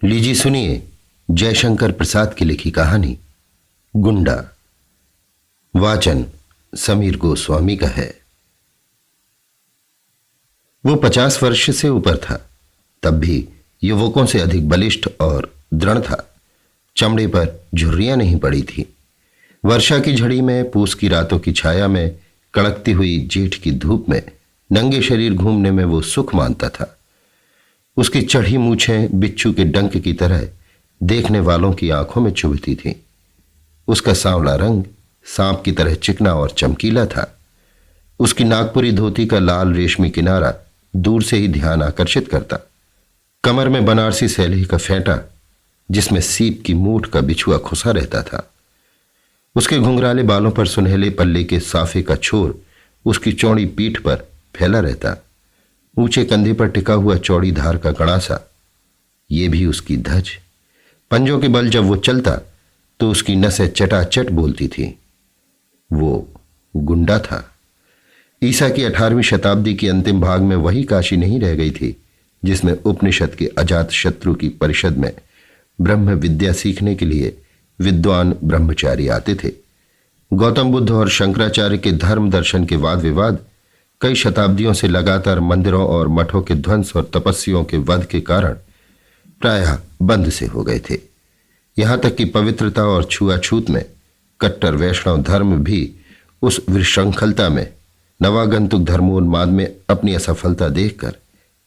लीजिए सुनिए जयशंकर प्रसाद की लिखी कहानी गुंडा। वाचन समीर गोस्वामी का है। वो 50 वर्ष से ऊपर था, तब भी युवकों से अधिक बलिष्ठ और दृढ़ था। चमड़े पर झुर्रियां नहीं पड़ी थी। वर्षा की झड़ी में, पूस की रातों की छाया में, कड़कती हुई जेठ की धूप में नंगे शरीर घूमने में वो सुख मानता था। उसकी चढ़ी मूछें बिच्छू के डंक की तरह देखने वालों की आंखों में चुभती थी। उसका सांवला रंग सांप की तरह चिकना और चमकीला था। उसकी नागपुरी धोती का लाल रेशमी किनारा दूर से ही ध्यान आकर्षित करता। कमर में बनारसी शैली का फेंटा जिसमें सीप की मूठ का बिछुआ खुसा रहता था। उसके घुंघराले बालों पर सुनहले पल्ले के साफे का छोर उसकी चौड़ी पीठ पर फैला रहता। ऊंचे कंधे पर टिका हुआ चौड़ी धार का कड़ासा, ये भी उसकी धज। पंजों के बल जब वो चलता तो उसकी नसें चटाचट बोलती थी। वो गुंडा था। ईसा की 18वीं शताब्दी के अंतिम भाग में वही काशी नहीं रह गई थी जिसमें उपनिषद के अजात शत्रु की परिषद में ब्रह्म विद्या सीखने के लिए विद्वान ब्रह्मचारी आते थे। गौतम बुद्ध और शंकराचार्य के धर्म दर्शन के वाद विवाद कई शताब्दियों से लगातार मंदिरों और मठों के ध्वंस और तपस्वियों के वध के कारण प्रायः बंद से हो गए थे। यहां तक कि पवित्रता और छुआछूत में कट्टर वैष्णव धर्म भी उस विशृंखलता में नवागंतुक धर्मोन्माद में अपनी असफलता देखकर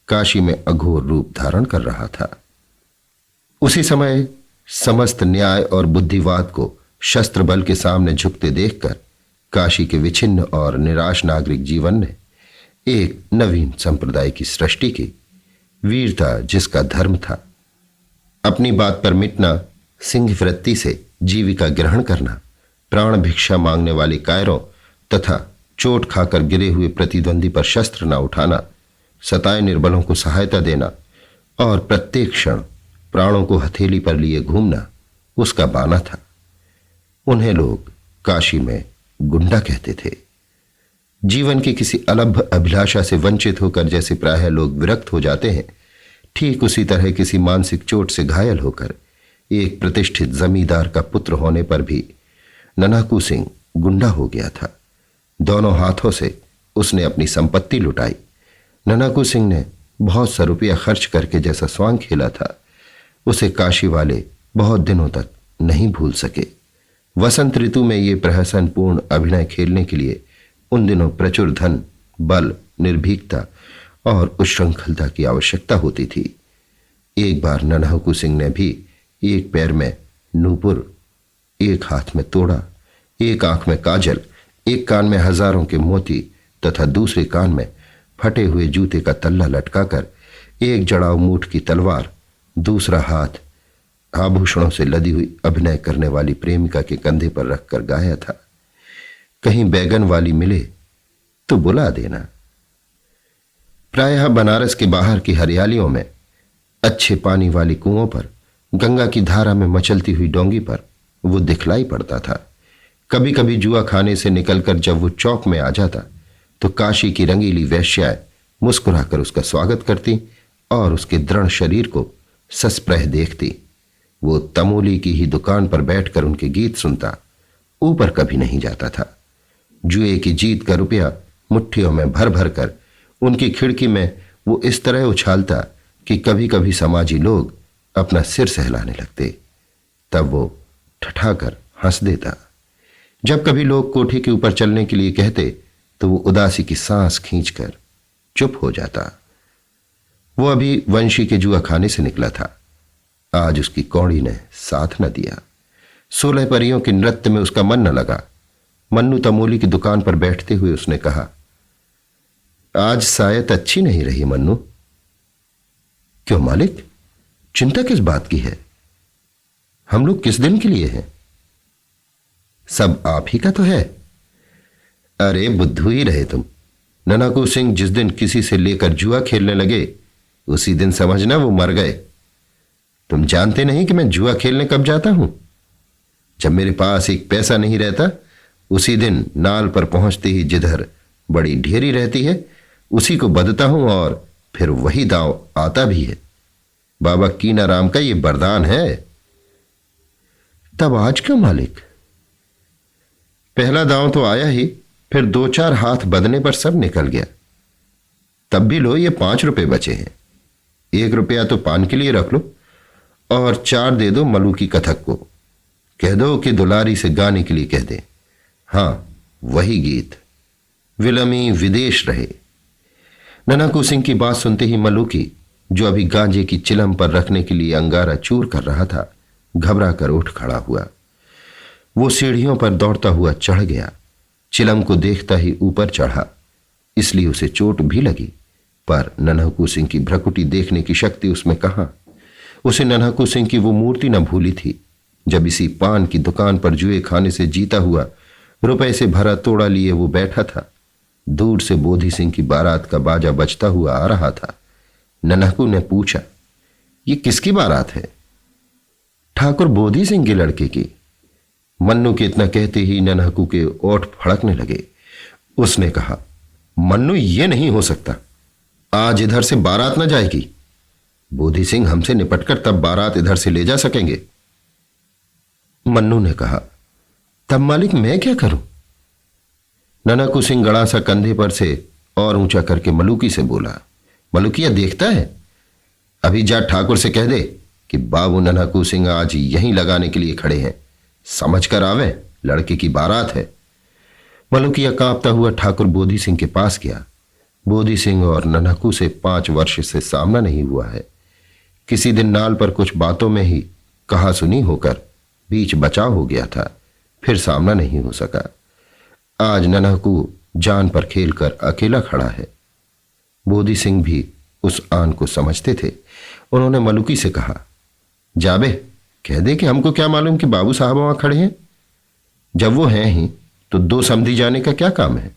काशी में अघोर रूप धारण कर रहा था। उसी समय समस्त न्याय और बुद्धिवाद को शस्त्र बल के सामने झुकते देखकर काशी के विच्छिन्न और निराश नागरिक जीवन ने एक नवीन संप्रदाय की सृष्टि की। वीरता जिसका धर्म था, अपनी बात पर मिटना, सिंह वृत्ति से जीविका ग्रहण करना, प्राण भिक्षा मांगने वाले कायरों तथा चोट खाकर गिरे हुए प्रतिद्वंदी पर शस्त्र न उठाना, सताए निर्बलों को सहायता देना और प्रत्येक क्षण प्राणों को हथेली पर लिए घूमना उसका बाना था। उन्हें लोग काशी में गुंडा कहते थे। जीवन की किसी अलभ अभिलाषा से वंचित होकर जैसे प्रायः लोग विरक्त हो जाते हैं, ठीक उसी तरह किसी मानसिक चोट से घायल होकर एक प्रतिष्ठित जमींदार का पुत्र होने पर भी नन्हाकू सिंह गुंडा हो गया था। दोनों हाथों से उसने अपनी संपत्ति लुटाई। नन्हाकू सिंह ने बहुत सा रुपया खर्च करके जैसा स्वांग खेला था, उसे काशी वाले बहुत दिनों तक नहीं भूल सके। वसंत ऋतु में ये प्रहसनपूर्ण अभिनय खेलने के लिए उन दिनों प्रचुर धन, बल, निर्भीकता और उच्छृंखलता की आवश्यकता होती थी। एक बार नन्हाकू सिंह ने भी एक पैर में नूपुर, एक हाथ में तोड़ा, एक आंख में काजल, एक कान में हजारों के मोती तथा दूसरे कान में फटे हुए जूते का तल्ला लटकाकर एक जड़ाऊ मूठ की तलवार, दूसरा हाथ आभूषणों से लदी हुई अभिनय करने वाली प्रेमिका के कंधे पर रखकर गाया था, कहीं बैगन वाली मिले तो बुला देना। प्रायः बनारस के बाहर की हरियालियों में, अच्छे पानी वाली कुओं पर, गंगा की धारा में मचलती हुई डोंगी पर वो दिखलाई पड़ता था। कभी कभी जुआ खाने से निकलकर जब वो चौक में आ जाता तो काशी की रंगीली वेश्याएं मुस्कुराकर उसका स्वागत करती और उसके दृढ़ शरीर को सस्प्रह देखती। वो तमोली की ही दुकान पर बैठकर उनके गीत सुनता, ऊपर कभी नहीं जाता था। जुए की जीत का रुपया मुट्ठियों में भर भर कर उनकी खिड़की में वो इस तरह उछालता कि कभी कभी समाजी लोग अपना सिर सहलाने लगते। तब वो ठठाकर हंस देता। जब कभी लोग कोठी के ऊपर चलने के लिए कहते तो वो उदासी की सांस खींचकर चुप हो जाता। वो अभी वंशी के जुआ खाने से निकला था। आज उसकी कौड़ी ने साथ न दिया। 16 परियों के नृत्य में उसका मन न लगा। मन्नू तमोली की दुकान पर बैठते हुए उसने कहा, आज शायद अच्छी नहीं रही मन्नू। क्यों मालिक, चिंता किस बात की है? हम लोग किस दिन के लिए हैं? सब आप ही का तो है। अरे बुद्धू ही रहे तुम। नन्हाकू सिंह जिस दिन किसी से लेकर जुआ खेलने लगे उसी दिन समझना वो मर गए। तुम जानते नहीं कि मैं जुआ खेलने कब जाता हूं? जब मेरे पास एक पैसा नहीं रहता, उसी दिन नाल पर पहुंचते ही जिधर बड़ी ढेरी रहती है उसी को बदता हूं और फिर वही दांव आता भी है। बाबा कीनाराम का ये वरदान है। तब आज का मालिक? पहला दांव तो आया ही, फिर 2-4 हाथ बदने पर सब निकल गया। तब भी लो, ये 5 रुपए बचे हैं। 1 रुपया तो पान के लिए रख लो और 4 दे दो मलू की कथक को। कह दो कि दुलारी से गाने के लिए कह दे। हाँ, वही गीत, विलमी विदेश रहे। ननकू सिंह की बात सुनते ही मलूकी, जो अभी गांजे की चिलम पर रखने के लिए अंगारा चूर कर रहा था, घबरा कर उठ खड़ा हुआ। वो सीढ़ियों पर दौड़ता हुआ चढ़ गया। चिलम को देखता ही ऊपर चढ़ा, इसलिए उसे चोट भी लगी, पर नन्हकू सिंह की भ्रकुटी देखने की शक्ति उसमें कहां। उसे नन्हकू सिंह की वो मूर्ति न भूली थी, जब इसी पान की दुकान पर जुए खाने से जीता हुआ रुपए से भरा तोड़ा लिए वो बैठा था। दूर से बोधी सिंह की बारात का बाजा बजता हुआ आ रहा था। नन्हकू ने पूछा, ये किसकी बारात है? ठाकुर बोधी सिंह के लड़के की। मन्नू के इतना कहते ही नन्हकू के ओठ फड़कने लगे। उसने कहा, मन्नू, ये नहीं हो सकता। आज इधर से बारात न जाएगी। बोधी सिंह हमसे निपटकर तब बारात इधर से ले जा सकेंगे। मन्नू ने कहा, तब मालिक मैं क्या करूं? नन्हकू सिंह गड़ा सा कंधे पर से और ऊंचा करके मलूकी से बोला, मलूकिया देखता है? अभी जा ठाकुर से कह दे कि बाबू नन्हकू सिंह आज यहीं लगाने के लिए खड़े हैं। समझ कर आवे, लड़के की बारात है। मलूकिया कांपता हुआ ठाकुर बोधी सिंह के पास गया। बोधी सिंह और नन्हकू से 5 वर्ष से सामना नहीं हुआ है। किसी दिन नाल पर कुछ बातों में ही कहा सुनी होकर बीच बचाव हो गया था, फिर सामना नहीं हो सका। आज नन्हकू जान पर खेलकर अकेला खड़ा है। बोधी सिंह भी उस आन को समझते थे। उन्होंने मलूकी से कहा, जाबे कह दे कि हमको क्या मालूम कि बाबू साहब वहां खड़े हैं। जब वो हैं ही तो 2 समधी जाने का क्या काम है।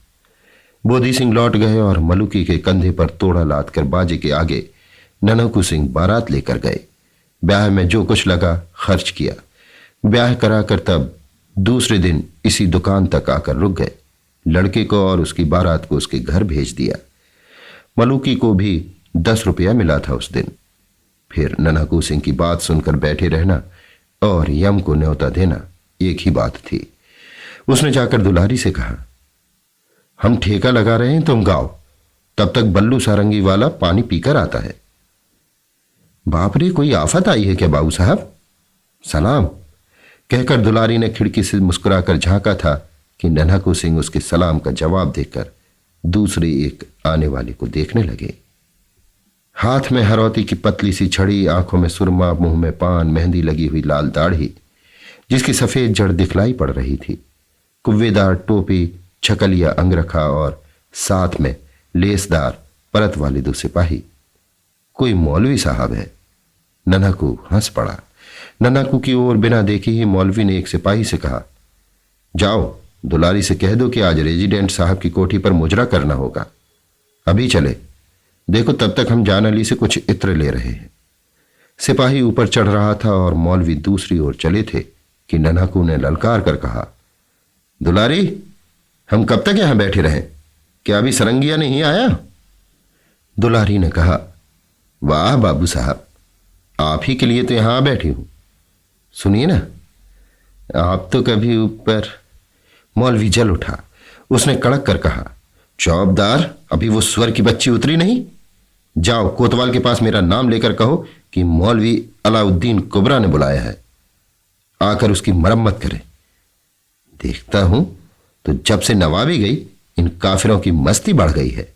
बोधी सिंह लौट गए और मलूकी के कंधे पर तोड़ा लाद कर बाजे के आगे नन्हकू सिंह बारात लेकर गए। ब्याह में जो कुछ लगा खर्च किया। ब्याह कराकर तब दूसरे दिन इसी दुकान तक आकर रुक गए। लड़के को और उसकी बारात को उसके घर भेज दिया। मलूकी को भी 10 रुपया मिला था उस दिन। फिर नन्हकू सिंह की बात सुनकर बैठे रहना और यम को न्योता देना एक ही बात थी। उसने जाकर दुलारी से कहा, हम ठेका लगा रहे हैं, तुम गाओ, तब तक बल्लू सारंगी वाला पानी पीकर आता है। बाप रे, कोई आफत आई है क्या बाबू साहब? सलाम कहकर दुलारी ने खिड़की से मुस्कुराकर झांका था कि नन्हकू सिंह उसके सलाम का जवाब देकर दूसरे एक आने वाले को देखने लगे। हाथ में हरौती की पतली सी छड़ी, आंखों में सुरमा, मुंह में पान, मेहंदी लगी हुई लाल दाढ़ी जिसकी सफेद जड़ दिखलाई पड़ रही थी, कुव्वेदार टोपी, छकलिया अंगरखा और साथ में लेसदार परत वाले 2 सिपाही। कोई मौलवी साहब है। नन्हकू हंस पड़ा। नन्हकू की ओर बिना देखे ही मौलवी ने एक सिपाही से कहा, जाओ दुलारी से कह दो कि आज रेजिडेंट साहब की कोठी पर मुजरा करना होगा। अभी चले, देखो तब तक हम जान अली से कुछ इत्र ले रहे हैं। सिपाही ऊपर चढ़ रहा था और मौलवी दूसरी ओर चले थे कि नन्हकू ने ललकार कर कहा, दुलारी, हम कब तक यहां बैठे रहें? क्या अभी सरंगिया नहीं आया? दुलारी ने कहा, वाह बाबू साहब, आप ही के लिए तो यहां बैठी हूं। सुनिए ना, आप तो कभी ऊपर। मौलवी जल उठा। उसने कड़क कर कहा, चौबदार, अभी वो स्वर की बच्ची उतरी नहीं? जाओ कोतवाल के पास मेरा नाम लेकर कहो कि मौलवी अलाउद्दीन कुबरा ने बुलाया है, आकर उसकी मरम्मत करे। देखता हूं तो जब से नवाबी गई इन काफिरों की मस्ती बढ़ गई है।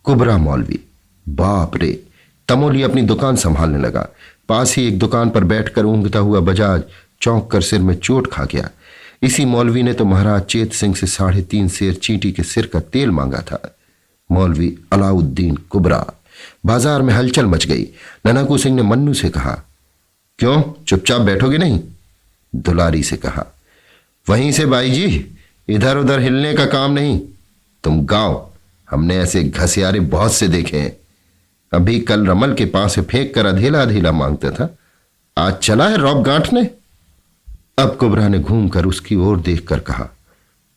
कुबरा मौलवी, बाप रे, तमोली अपनी दुकान संभालने लगा। पास ही एक दुकान पर बैठकर ऊँघता हुआ बजाज चौंक कर सिर में चोट खा गया। इसी मौलवी ने तो महाराज चेत सिंह से 3.5 सेर चींटी के सिर का तेल मांगा था। मौलवी अलाउद्दीन कुबरा। बाजार में हलचल मच गई। नन्हकू सिंह ने मन्नू से कहा, क्यों चुपचाप बैठोगे नहीं? दुलारी से कहा, वहीं से भाई जी, इधर उधर हिलने का काम नहीं। तुम गाओ, हमने ऐसे घसियारे बहुत से देखे हैं। अभी कल रमल के पास से फेंक कर अधेला अधेला मांगता था, आज चला है रौब गांठने। अब कुबरा ने घूमकर उसकी ओर देखकर कहा,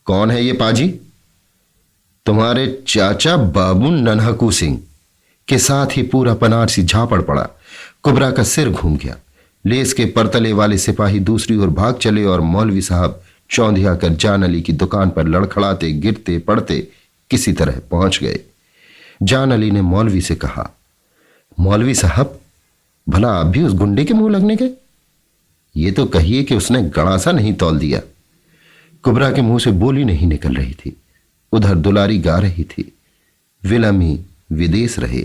कौन है ये पाजी? तुम्हारे चाचा बाबू नन्हकू सिंह। के साथ ही पूरा बनारसी झापड़ पड़ा। कुबरा का सिर घूम गया। लेस के परतले वाले सिपाही दूसरी ओर भाग चले और मौलवी साहब चौंधिया कर जान अली की दुकान पर लड़खड़ाते गिरते पड़ते किसी तरह पहुंच गए। जान अली ने मौलवी से कहा, मौलवी साहब, भला आप भी उस गुंडे के मुंह लगने गए? ये तो कहिए कि उसने गड़ासा नहीं तौल दिया। कुबरा के मुंह से बोली नहीं निकल रही थी। उधर दुलारी गा रही थी, विलमी विदेश रहे।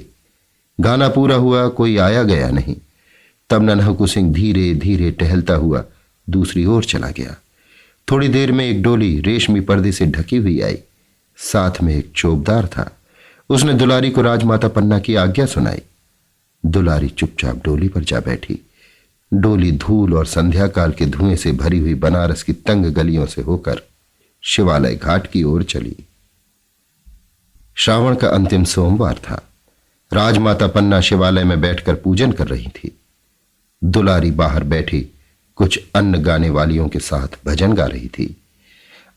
गाना पूरा हुआ, कोई आया गया नहीं। तब नन्हकू सिंह धीरे धीरे टहलता हुआ दूसरी ओर चला गया। थोड़ी देर में एक डोली रेशमी पर्दे से ढकी हुई आई। साथ में एक चौबदार था। उसने दुलारी को राजमाता पन्ना की आज्ञा सुनाई। दुलारी चुपचाप डोली पर जा बैठी। डोली धूल और संध्या काल के धुएं से भरी हुई बनारस की तंग गलियों से होकर शिवालय घाट की ओर चली। श्रावण का अंतिम सोमवार था। राजमाता पन्ना शिवालय में बैठकर पूजन कर रही थी। दुलारी बाहर बैठी कुछ अन्न गाने वालियों के साथ भजन गा रही थी।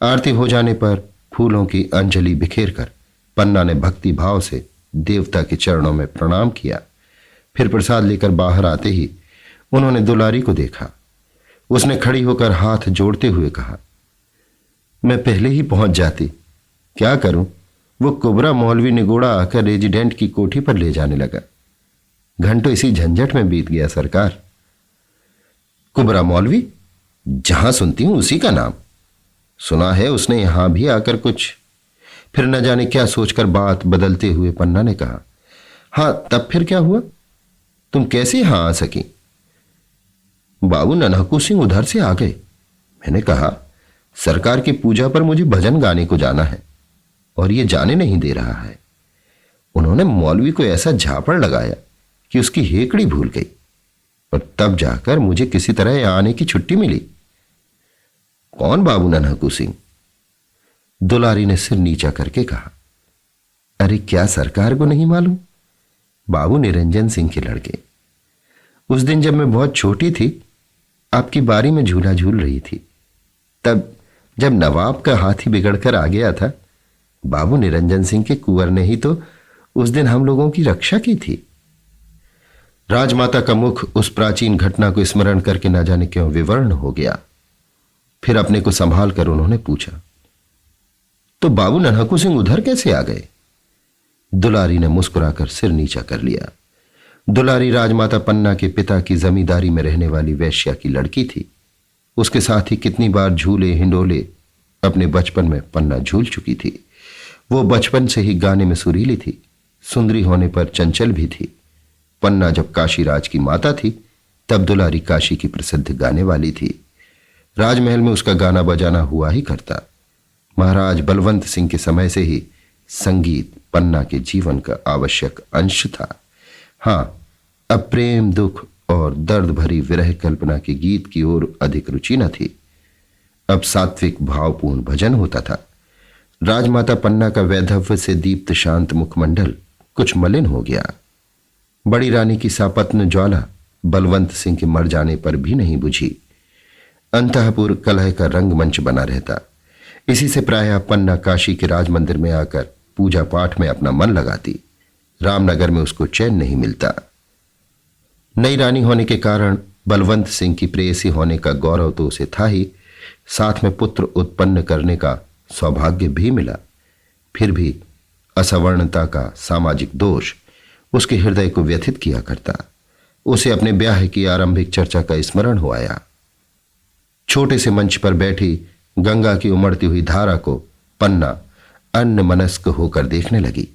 आरती हो जाने पर फूलों की अंजलि बिखेर कर पन्ना ने भक्ति भाव से देवता के चरणों में प्रणाम किया। फिर प्रसाद लेकर बाहर आते ही उन्होंने दुलारी को देखा। उसने खड़ी होकर हाथ जोड़ते हुए कहा, मैं पहले ही पहुंच जाती, क्या करूं, वो कुबरा मौलवी निगोड़ा आकर रेजिडेंट की कोठी पर ले जाने लगा। घंटों इसी झंझट में बीत गया सरकार। कुबरा मौलवी? जहां सुनती हूं उसी का नाम। सुना है उसने यहां भी आकर कुछ। फिर न जाने क्या सोचकर बात बदलते हुए पन्ना ने कहा, हां, तब फिर क्या हुआ? तुम कैसे यहां आ सकी? बाबू नन्हकू सिंह उधर से आ गए। मैंने कहा, सरकार की पूजा पर मुझे भजन गाने को जाना है और ये जाने नहीं दे रहा है। उन्होंने मौलवी को ऐसा झापड़ लगाया कि उसकी हेकड़ी भूल गई और तब जाकर मुझे किसी तरह यहां आने की छुट्टी मिली। कौन बाबू नन्हकू सिंह? दुलारी ने सिर नीचा करके कहा, अरे क्या सरकार को नहीं मालूम? बाबू निरंजन सिंह के लड़के। उस दिन जब मैं बहुत छोटी थी, आपकी बारी में झूला झूल रही थी, तब जब नवाब का हाथी बिगड़कर आ गया था, बाबू निरंजन सिंह के कुंवर ने ही तो उस दिन हम लोगों की रक्षा की थी। राजमाता का मुख उस प्राचीन घटना को स्मरण करके न जाने क्यों विवर्ण हो गया। फिर अपने को संभाल कर उन्होंने पूछा, तो बाबू नन्हकू सिंह उधर कैसे आ गए? दुलारी ने मुस्कुराकर सिर नीचा कर लिया। दुलारी राजमाता पन्ना के पिता की जमींदारी में रहने वाली वैश्या की लड़की थी। उसके साथ ही कितनी बार झूले हिंडोले अपने बचपन में पन्ना झूल चुकी थी। वो बचपन से ही गाने में सुरीली थी, सुंदरी होने पर चंचल भी थी। पन्ना जब काशीराज की माता थी, तब दुलारी काशी की प्रसिद्ध गाने वाली थी। राजमहल में उसका गाना बजाना हुआ ही करता। महाराज बलवंत सिंह के समय से ही संगीत पन्ना के जीवन का आवश्यक अंश था। हां, अब प्रेम दुख और दर्द भरी विरह कल्पना के गीत की ओर अधिक रुचि न थी। अब सात्विक भावपूर्ण भजन होता था। राजमाता पन्ना का वैधव्य से दीप्त शांत मुखमंडल कुछ मलिन हो गया। बड़ी रानी की सापत्न ज्वाला बलवंत सिंह के मर जाने पर भी नहीं बुझी। अंतःपुर कलह का रंगमंच बना रहता। इसी से प्रायः पन्ना काशी के राज मंदिर में आकर पूजा पाठ में अपना मन लगाती। रामनगर में उसको चैन नहीं मिलता। नई रानी होने के कारण बलवंत सिंह की प्रेयसी होने का गौरव तो उसे था ही, साथ में पुत्र उत्पन्न करने का सौभाग्य भी मिला। फिर भी असवर्णता का सामाजिक दोष उसके हृदय को व्यथित किया करता। उसे अपने ब्याह की आरंभिक चर्चा का स्मरण हो आया। छोटे से मंच पर बैठी गंगा की उमड़ती हुई धारा को पन्ना अन्यमनस्क होकर देखने लगी।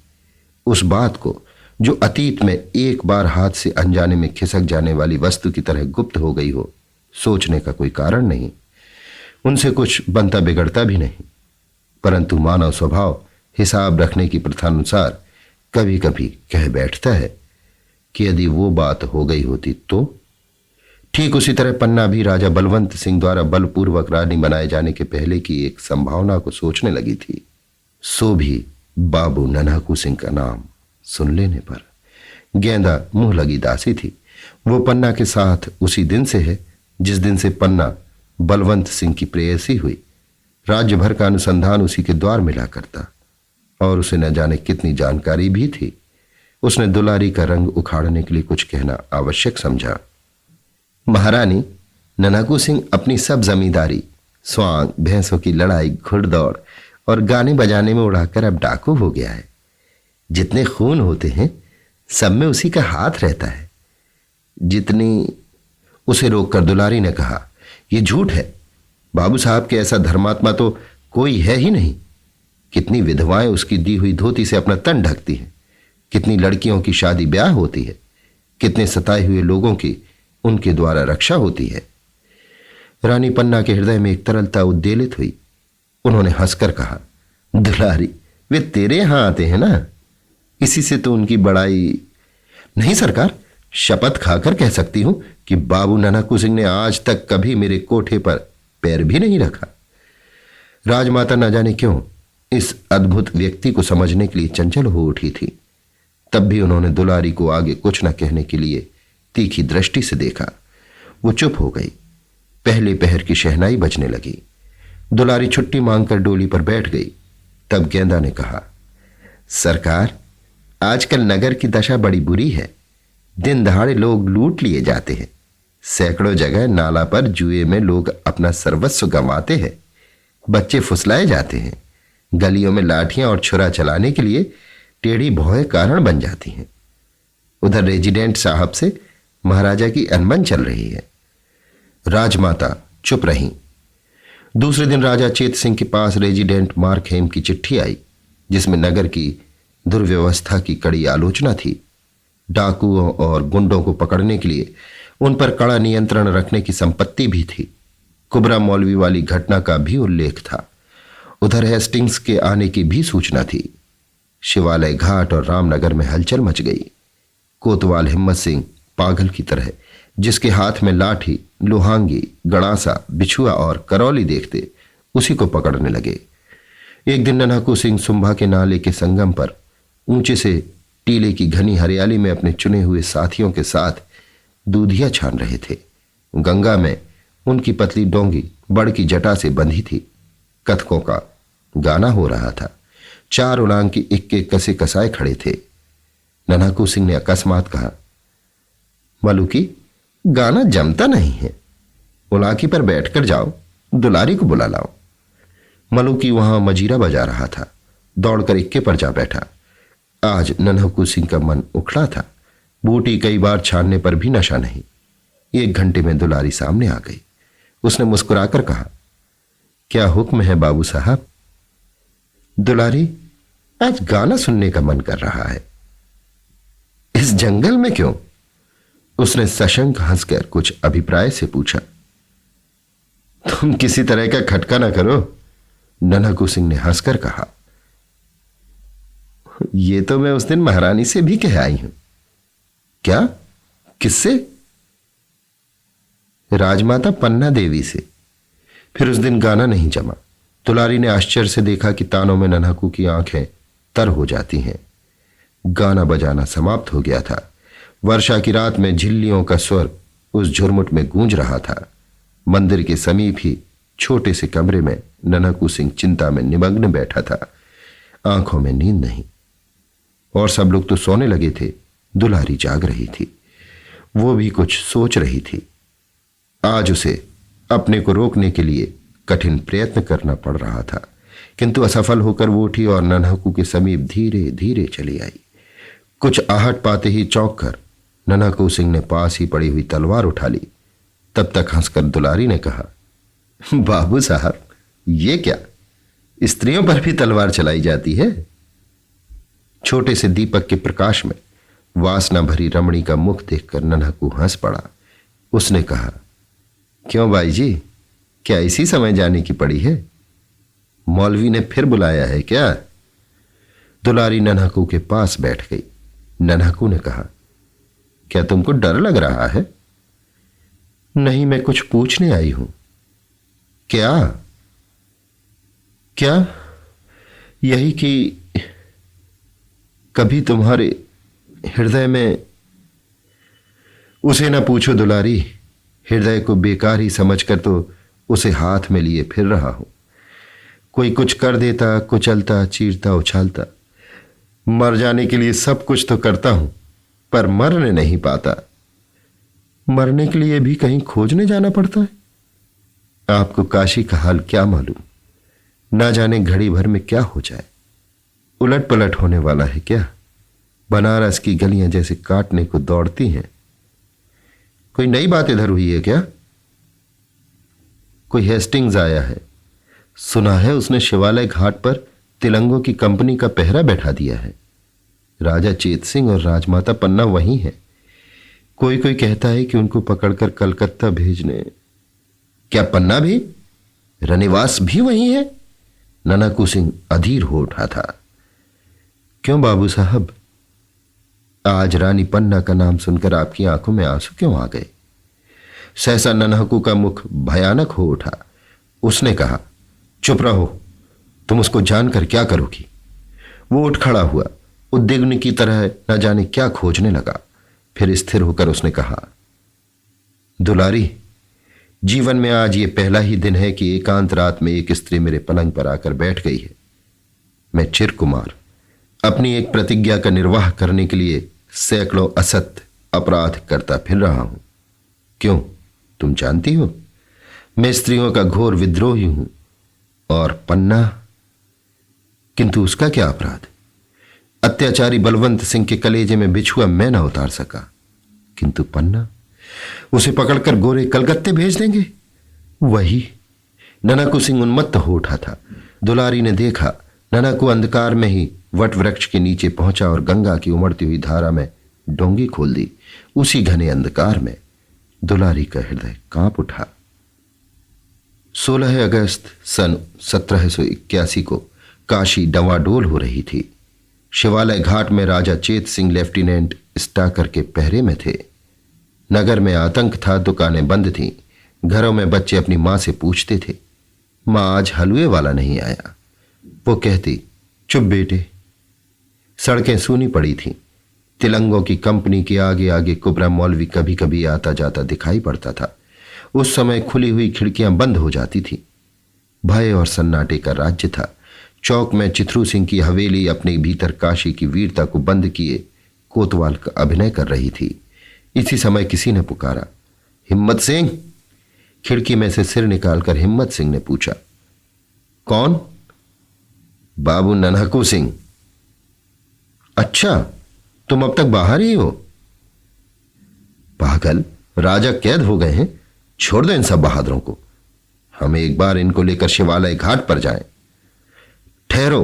उस बात को जो अतीत में एक बार हाथ से अनजाने में खिसक जाने वाली वस्तु की तरह गुप्त हो गई हो, सोचने का कोई कारण नहीं। उनसे कुछ बनता बिगड़ता भी नहीं, परंतु मानव स्वभाव हिसाब रखने की प्रथानुसार कभी कभी कह बैठता है कि यदि वो बात हो गई होती तो। ठीक उसी तरह पन्ना भी राजा बलवंत सिंह द्वारा बलपूर्वक रानी बनाए जाने के पहले की एक संभावना को सोचने लगी थी। सो भी बाबू नन्हकू सिंह का नाम सुन लेने पर गेंदा मुंह लगी दासी थी। वो पन्ना के साथ उसी दिन से है जिस दिन से पन्ना बलवंत सिंह की प्रेयसी हुई। राज्य भर का अनुसंधान उसी के द्वार मिला करता और उसे न जाने कितनी जानकारी भी थी। उसने दुलारी का रंग उखाड़ने के लिए कुछ कहना आवश्यक समझा। महारानी, नन्हाकू सिंह अपनी सब जमींदारी, स्वांग, भैंसों की लड़ाई, घुड़दौड़ और गाने बजाने में उड़ाकर अब डाकू हो गया है। जितने खून होते हैं सब में उसी का हाथ रहता है। जितनी उसे रोककर दुलारी ने कहा, यह झूठ है। बाबू साहब के ऐसा धर्मात्मा तो कोई है ही नहीं। कितनी विधवाएं उसकी दी हुई धोती से अपना तन ढकती हैं, कितनी लड़कियों की शादी ब्याह होती है, कितने सताए हुए लोगों की उनके द्वारा रक्षा होती है। रानी पन्ना के हृदय में एक तरलता उद्वेलित हुई। उन्होंने हंसकर कहा, दुलारी, वे तेरे यहां आते हैं ना, इसी से तो उनकी बड़ाई। नहीं सरकार, शपथ खाकर कह सकती हूं कि बाबू नन्हाकू सिंह ने आज तक कभी मेरे कोठे पर पैर भी नहीं रखा। राजमाता न जाने क्यों इस अद्भुत व्यक्ति को समझने के लिए चंचल हो उठी थी। तब भी उन्होंने दुलारी को आगे कुछ न कहने के लिए तीखी दृष्टि से देखा। वो चुप हो गई। पहले पहर की शहनाई बजने लगी। दुलारी छुट्टी मांगकर डोली पर बैठ गई। तब गेंदा ने कहा, सरकार, आजकल नगर की दशा बड़ी बुरी है। दिन दहाड़े लोग लूट लिए जाते हैं। सैकड़ों जगह नाला पर जुए में लोग अपना सर्वस्व गंवाते हैं। बच्चे फुसलाए जाते हैं। गलियों में लाठियां और छुरा चलाने के लिए टेढ़ी भौएं कारण बन जाती हैं। उधर रेजिडेंट साहब से महाराजा की अनबन चल रही है। राजमाता चुप रहीं। दूसरे दिन राजा चेत सिंह के पास रेजिडेंट मार्कहेम की चिट्ठी आई, जिसमें नगर की दुर्व्यवस्था की कड़ी आलोचना थी। डाकुओं और गुंडों को पकड़ने के लिए उन पर कड़ा नियंत्रण रखने की संपत्ति भी थी। कुबरा मौलवी वाली घटना का भी उल्लेख था। उधर हेस्टिंग्स के आने की भी सूचना थी। शिवालय घाट और रामनगर में हलचल मच गई। कोतवाल हिम्मत सिंह पागल की तरह, जिसके हाथ में लाठी, लोहांगी, गड़ासा, बिछुआ और करौली देखते उसी को पकड़ने लगे। एक दिन नन्हाकू सिंह सुंभा के नाले के संगम पर ऊंचे से टीले की घनी हरियाली में अपने चुने हुए साथियों के साथ दूधिया छान रहे थे। गंगा में उनकी पतली डोंगी बड़ की जटा से बंधी थी। कथकों का गाना हो रहा था। चार उलांग की इक्के कसे कसाए खड़े थे। नन्हाकू सिंह ने अकस्मात कहा, मलुकी, गाना जमता नहीं है। उलाकी पर बैठकर जाओ, दुलारी को बुला लाओ। मलुकी वहां मजीरा बजा रहा था। दौड़कर इक्के पर जा बैठा। आज नन्हाकू सिंह का मन उखड़ा था। बूटी कई बार छानने पर भी नशा नहीं। 1 घंटे में दुलारी सामने आ गई। उसने मुस्कुराकर कहा, क्या हुक्म है बाबू साहब? दुलारी, आज गाना सुनने का मन कर रहा है। इस जंगल में क्यों? उसने सशंक हंसकर कुछ अभिप्राय से पूछा। तुम किसी तरह का खटका ना करो, नन्हाकू सिंह ने हंसकर कहा। यह तो मैं उस दिन महारानी से भी कह आई हूं। क्या? किससे? राजमाता पन्ना देवी से। फिर उस दिन गाना नहीं जमा। दुलारी ने आश्चर्य से देखा कि तानों में नन्हाकू की आंखें तर हो जाती हैं। गाना बजाना समाप्त हो गया था। वर्षा की रात में झिल्लियों का स्वर उस झुरमुट में गूंज रहा था। मंदिर के समीप ही छोटे से कमरे में नन्हाकू सिंह चिंता में निमग्न बैठा था। आंखों में नींद नहीं। और सब लोग तो सोने लगे थे। दुलारी जाग रही थी। वो भी कुछ सोच रही थी। आज उसे अपने को रोकने के लिए कठिन प्रयत्न करना पड़ रहा था, किंतु असफल होकर वो उठी और नन्हाकू के समीप धीरे धीरे चली आई। कुछ आहट पाते ही चौंक कर नन्हाकू सिंह ने पास ही पड़ी हुई तलवार उठा ली। तब तक हंसकर दुलारी ने कहा, बाबू साहब, ये क्या? स्त्रियों पर भी तलवार चलाई जाती है? छोटे से दीपक के प्रकाश में वासना भरी रमणी का मुख देखकर नन्हाकू हंस पड़ा। उसने कहा, क्यों बाई जी, क्या इसी समय जाने की पड़ी है? मौलवी ने फिर बुलाया है क्या? दुलारी नन्हाकू के पास बैठ गई। नन्हाकू ने कहा, क्या तुमको डर लग रहा है? नहीं, मैं कुछ पूछने आई हूं। क्या? क्या? यही कि कभी तुम्हारे हृदय में। उसे ना पूछो दुलारी। हृदय को बेकार ही समझकर तो उसे हाथ में लिए फिर रहा हूं। कोई कुछ कर देता, कुचलता, चीरता, उछालता, मर जाने के लिए सब कुछ तो करता हूं, पर मरने नहीं पाता। मरने के लिए भी कहीं खोजने जाना पड़ता है। आपको काशी का हाल क्या मालूम, ना जाने घड़ी भर में क्या हो जाए। उलट पलट होने वाला है क्या? बनारस की गलियां जैसे काटने को दौड़ती हैं। कोई नई बात इधर हुई है क्या? कोई हेस्टिंग्स आया है, सुना है उसने शिवालय घाट पर तिलंगों की कंपनी का पहरा बैठा दिया है। राजा चेत सिंह और राजमाता पन्ना वहीं है। कोई कोई कहता है कि उनको पकड़कर कलकत्ता भेजने। क्या पन्ना भी? रनिवास भी वहीं है? ननकू सिंह अधीर हो उठा था। क्यों बाबू साहब, आज रानी पन्ना का नाम सुनकर आपकी आंखों में आंसू क्यों आ गए? सहसा ननहकू का मुख भयानक हो उठा। उसने कहा, चुप रहो, तुम उसको जानकर क्या करोगी? वो उठ खड़ा हुआ, उद्विग्न की तरह न जाने क्या खोजने लगा। फिर स्थिर होकर उसने कहा, दुलारी, जीवन में आज ये पहला ही दिन है कि एकांत रात में एक स्त्री मेरे पलंग पर आकर बैठ गई है। मैं चिरकुमार अपनी एक प्रतिज्ञा का निर्वाह करने के लिए सैकड़ों असत्य अपराध करता फिर रहा हूं। क्यों, तुम जानती हो, मैं स्त्रियों का घोर विद्रोही हूं। और पन्ना, किंतु उसका क्या अपराध? अत्याचारी बलवंत सिंह के कलेजे में बिछुआ मैं न उतार सका, किंतु पन्ना, उसे पकड़कर गोरे कलकत्ते भेज देंगे? वही। ननकू सिंह उन्मत्त हो उठा था। दुलारी ने देखा, ननकू अंधकार में ही वट वृक्ष के नीचे पहुंचा और गंगा की उमड़ती हुई धारा में डोंगी खोल दी। उसी घने अंधकार में दुलारी का हृदय कांप उठा। 16 अगस्त सन 1781 को काशी डवाडोल हो रही थी। शिवालय घाट में राजा चेत सिंह लेफ्टिनेंट स्टाकर के पहरे में थे। नगर में आतंक था, दुकानें बंद थीं। घरों में बच्चे अपनी मां से पूछते थे, मां आज हलवे वाला नहीं आया? वो कहती, चुप बेटे। सड़कें सूनी पड़ी थीं। तिलंगों की कंपनी के आगे आगे कुबरा मौलवी कभी कभी आता जाता दिखाई पड़ता था। उस समय खुली हुई खिड़कियां बंद हो जाती थी। भय और सन्नाटे का राज्य था। चौक में चिथरू सिंह की हवेली अपने भीतर काशी की वीरता को बंद किए कोतवाल का अभिनय कर रही थी। इसी समय किसी ने पुकारा, हिम्मत सिंह। खिड़की में से सिर निकालकर हिम्मत सिंह ने पूछा, कौन? बाबू ननहकू सिंह। अच्छा, तुम अब तक बाहर ही हो? पागल, राजा कैद हो गए हैं, छोड़ दो इन सब बहादुरों को। हम एक बार इनको लेकर शिवालय घाट पर जाएं। ठहरो,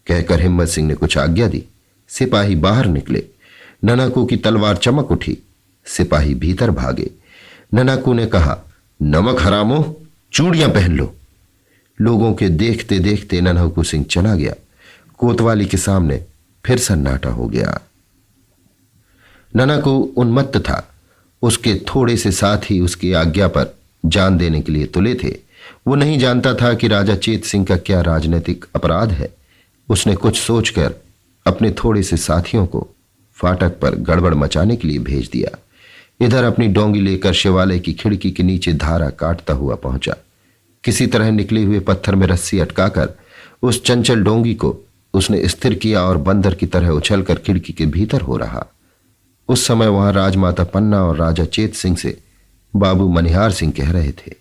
कहकर हिम्मत सिंह ने कुछ आज्ञा दी। सिपाही बाहर निकले। ननकू की तलवार चमक उठी। सिपाही भीतर भागे। ननकू ने कहा, नमक हरामो, चूड़ियां पहन लो। लोगों के देखते देखते ननकू सिंह चला गया। कोतवाली के सामने फिर सन्नाटा हो गया। ननकू उन्मत्त था। उसके थोड़े से साथ ही उसकी आज्ञा पर जान देने के लिए तुले थे। वो नहीं जानता था कि राजा चेत सिंह का क्या राजनीतिक अपराध है। उसने कुछ सोचकर अपने थोड़े से साथियों को फाटक पर गड़बड़ मचाने के लिए भेज दिया। इधर अपनी डोंगी लेकर शिवालय की खिड़की के नीचे धारा काटता हुआ पहुंचा। किसी तरह निकले हुए पत्थर में रस्सी अटकाकर उस चंचल डोंगी को उसने स्थिर किया और बंदर की तरह उछलकर खिड़की के भीतर हो रहा। उस समय वहां राजमाता पन्ना और राजा चेत सिंह से बाबू मनिहार सिंह कह रहे थे,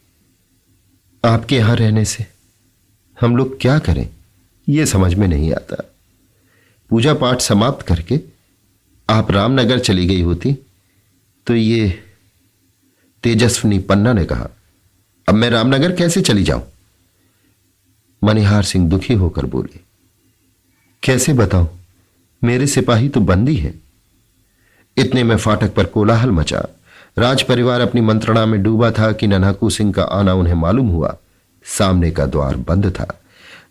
आपके यहां रहने से हम लोग क्या करें, यह समझ में नहीं आता। पूजा पाठ समाप्त करके आप रामनगर चली गई होती तो ये। तेजस्विनी पन्ना ने कहा, अब मैं रामनगर कैसे चली जाऊं? मनिहार सिंह दुखी होकर बोले, कैसे बताऊं, मेरे सिपाही तो बंदी हैं। इतने में फाटक पर कोलाहल मचा। राज परिवार अपनी मंत्रणा में डूबा था कि ननकू सिंह का आना उन्हें मालूम हुआ। सामने का द्वार बंद था।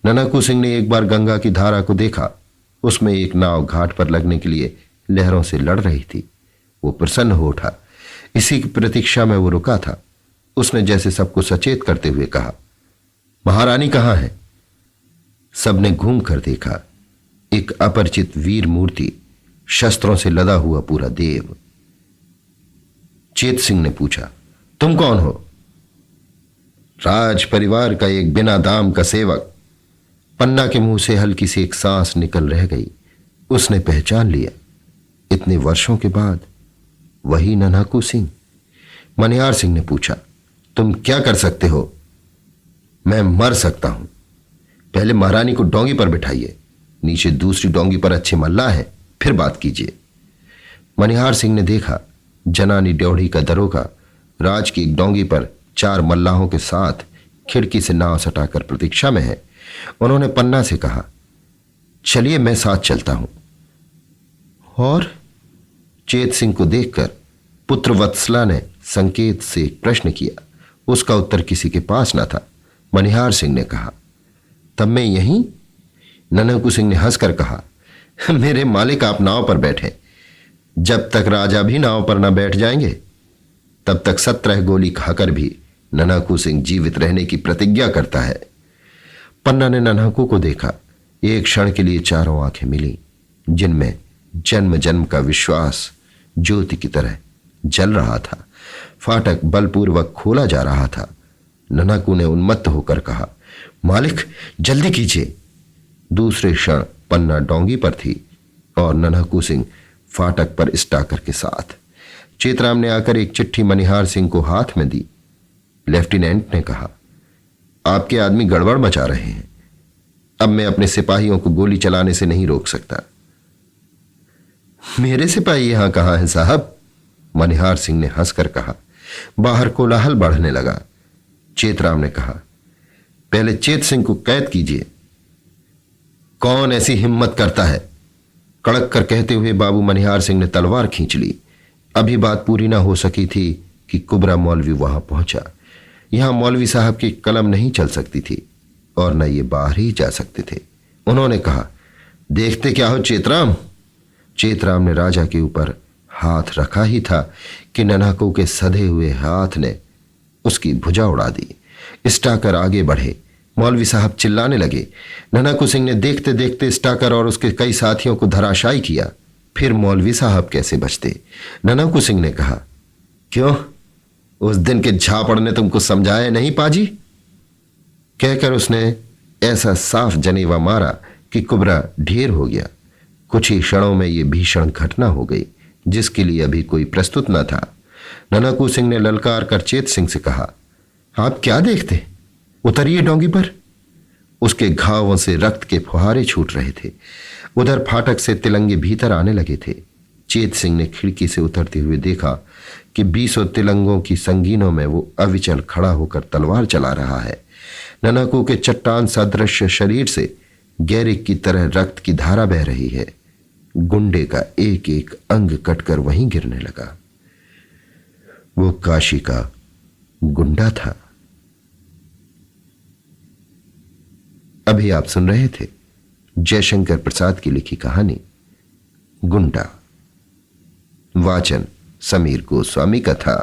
ननकू सिंह ने एक बार गंगा की धारा को देखा। उसमें एक नाव घाट पर लगने के लिए लहरों से लड़ रही थी। वो प्रसन्न हो उठा। इसी की प्रतीक्षा में वो रुका था। उसने जैसे सबको सचेत करते हुए कहा, महारानी कहां है? सबने घूम कर देखा। एक अपरिचित वीर मूर्ति, शस्त्रों से लदा हुआ पूरा देव। चेत सिंह ने पूछा, तुम कौन हो? राज परिवार का एक बिना दाम का सेवक। पन्ना के मुंह से हल्की सी एक सांस निकल रह गई। उसने पहचान लिया। इतने वर्षों के बाद वही नन्हाकू सिंह। मनिहार सिंह ने पूछा, तुम क्या कर सकते हो? मैं मर सकता हूं। पहले महारानी को डोंगी पर बिठाइए, नीचे दूसरी डोंगी पर अच्छे मल्लाह हैं, फिर बात कीजिए। मनिहार सिंह ने देखा जनानी ड्योढ़ी का दरोगा राज की एक डोंगी पर 4 मल्लाहों के साथ खिड़की से नाव सटाकर प्रतीक्षा में है। उन्होंने पन्ना से कहा, चलिए मैं साथ चलता हूं। और चेत सिंह को देखकर पुत्र वत्सला ने संकेत से एक प्रश्न किया। उसका उत्तर किसी के पास न था। मनिहार सिंह ने कहा, तब मैं यहीं? नन्हाकू सिंह ने हंसकर कहा, मेरे मालिक आप नाव पर बैठे, जब तक राजा भी नाव पर न बैठ जाएंगे तब तक 17 गोली खाकर भी नन्हाकू सिंह जीवित रहने की प्रतिज्ञा करता है। पन्ना ने नन्हाकू को देखा। एक क्षण के लिए चारों आंखें मिली, जिनमें जन्म जन्म का विश्वास ज्योति की तरह जल रहा था। फाटक बलपूर्वक खोला जा रहा था। नन्हाकू ने उन्मत्त होकर कहा, मालिक जल्दी कीजिए। दूसरे क्षण पन्ना डोंगी पर थी और नन्हाकू सिंह फाटक पर स्टाकर के साथ। चेतराम ने आकर एक चिट्ठी मनिहार सिंह को हाथ में दी। लेफ्टिनेंट ने कहा, आपके आदमी गड़बड़ मचा रहे हैं, अब मैं अपने सिपाहियों को गोली चलाने से नहीं रोक सकता। मेरे सिपाही यहां कहां है साहब? मनिहार सिंह ने हंसकर कहा। बाहर कोलाहल बढ़ने लगा। चेतराम ने कहा, पहले चेत सिंह को कैद कीजिए। कौन ऐसी हिम्मत करता है? कड़क कर कहते हुए बाबू मनिहार सिंह ने तलवार खींच ली। अभी बात पूरी ना हो सकी थी कि कुबरा मौलवी वहां पहुंचा। यहां मौलवी साहब की कलम नहीं चल सकती थी और न ये बाहर ही जा सकते थे। उन्होंने कहा, देखते क्या हो चेतराम? चेतराम ने राजा के ऊपर हाथ रखा ही था कि नन्हाकू के सधे हुए हाथ ने उसकी भुजा उड़ा दी। स्टाकर आगे बढ़े। मौलवी साहब चिल्लाने लगे। नन्हाकू सिंह ने देखते देखते स्टाकर और उसके कई साथियों को धराशायी किया। फिर मौलवी साहब कैसे बचते? नन्हाकू सिंह ने कहा, क्यों, उस दिन के झापड़ ने तुमको समझाया नहीं पाजी? कहकर उसने ऐसा साफ जनेवा मारा कि कुबरा ढेर हो गया। कुछ ही क्षणों में यह भीषण घटना हो गई जिसके लिए अभी कोई प्रस्तुत न था। नन्हाकू सिंह ने ललकार कर चेत सिंह से कहा, आप क्या देखते? उतरिए डोंगी पर। उसके घावों से रक्त के फुहारे छूट रहे थे। उधर फाटक से तिलंगे भीतर आने लगे थे। चेत सिंह ने खिड़की से उतरते हुए देखा कि 20 तिलंगों की संगीनों में वो अविचल खड़ा होकर तलवार चला रहा है। नन्हाकू के चट्टान सदृश शरीर से गैरिक की तरह रक्त की धारा बह रही है। गुंडे का एक एक अंग कटकर वहीं गिरने लगा। वो काशी का गुंडा था। अभी आप सुन रहे थे जयशंकर प्रसाद की लिखी कहानी गुंडा। वाचन समीर गोस्वामी का था।